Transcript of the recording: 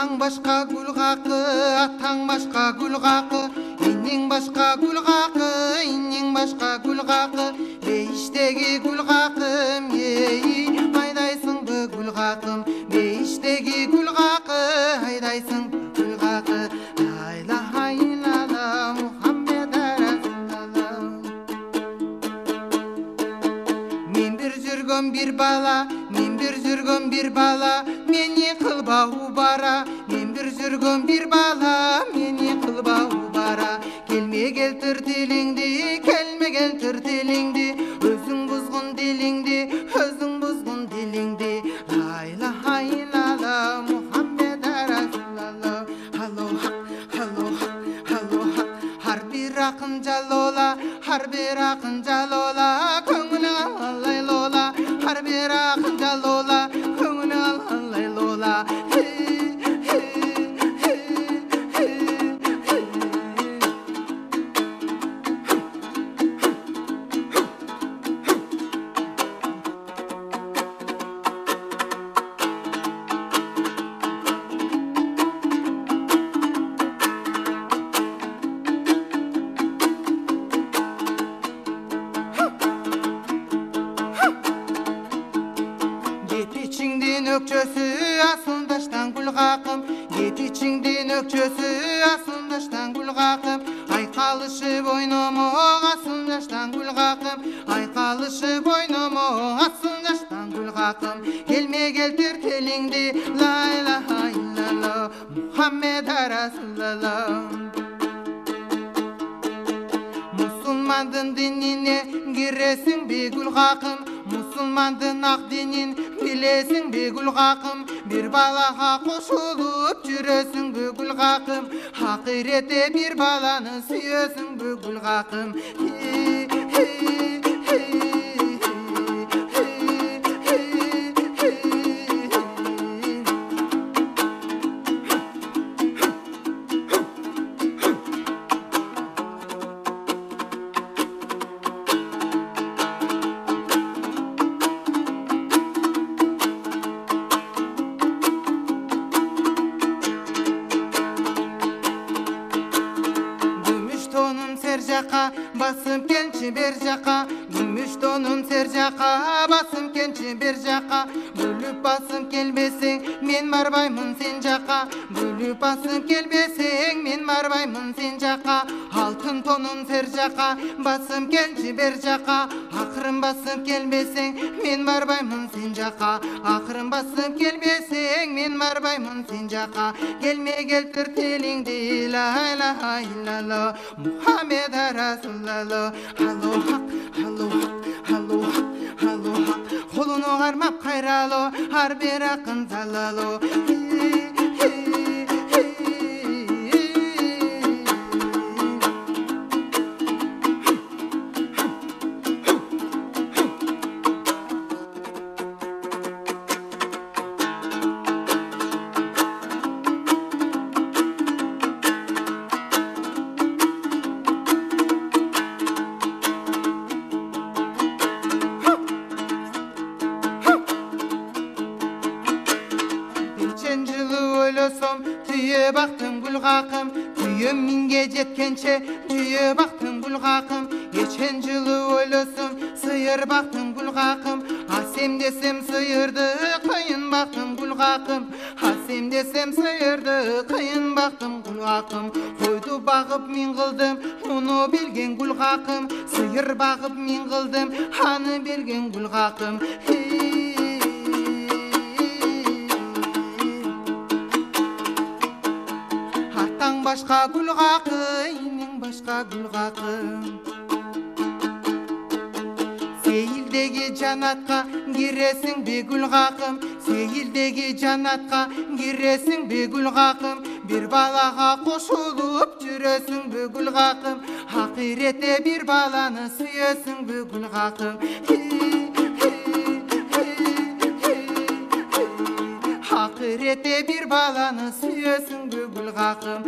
Атаң башка гүл қақы, атаң башка гүл қақы, инең башка гүл қақы, инең башка гүл қақы, бейіштегі гүл қақым, ей, айдайсың бі гүл қақым, бейіштегі гүл қақы, айдайсың бі гүл қақы, айла айлала, Мұхаммед Расулалла. Мен бір жүргөн бір бала, мен бір жүргөн бір бала, мені қылбау бара, мен бір жүргөн бір бала, мені қылбау бара. Келме келтір тіліңді, келме келтір тіліңді, өзің бұзғын диліңді, өзің бұзғын диліңді. Айла айлала, Мұхаммед Расулалла. Алло хақ, алло хақ, алло хақ. Har bir ақын жалола, har bir ақын жалола, көңілі аллай лола. Har bir ақын жалола, көңілі аллай лола. İçinden ökçösü asıldaştan gül qaqım, Get içinden ökçösü asıldaştan gül qaqım, Ayqalışı boynumu asıldaştan gül qaqım, Ayqalışı boynumu asıldaştan gül qaqım. Gelme keltir tilingdi, la ilaha illallah, Muhammed Rasulullah. Musulmandın dinine giresin bir gül qaqım, Musulmandın ақ денін білесің бе гүл қақым, бір балаға қосылып жүресің бе гүл қақым, ақирете бір баланы сүйесің бе гүл қақым. Басым келші бер жаққа, гүміш тонын сер жаққа, басым келші бер жаққа, бөліп басым келбесең, мен барбаймын сен жаққа, бөліп басым келбесең, мен барбаймын сен жаққа. Алтын тонын сер жаққа, басым келші бер жаққа, ақырын басым келбесең, мен барбаймын сен жаққа, ақырын басым келбесең, мен барбаймын сен жаққа. Келме келтір тіліңді, ла илаха илlallah, Muhammed Rasulullah. Алло хақ, алло хақ, алло хақ, алло хақ. Қолыны қармап қайралы, ар бер ақын залалы. Tüye baktım gül qaqım, tüyüm minge jetkенше tüye baktım gül qaqım. Geçen жылы ойлосum, sıyır baktım gül qaqım. Asem desem sıyırdı, kıyın baktım gül qaqım. Asem desem sıyırdı, kıyın baktım gül qaqım. Koydu bağıp min qıldım, onu bilgen gül qaqım. Sıyır bağıp min qıldım, hanı bilgen gül qaqım. Başka gül qaqı, inең başka gül qaqı. Seyildegi janatqa giresin be gül qaqım, Seyildegi janatqa giresin be gül qaqım. Bir balaga qoşulup juresin be gül qaqım, Ақирете bir balаны suyesин be gül qaqım. Ақирете bir balаны suyesин be gül qaqım.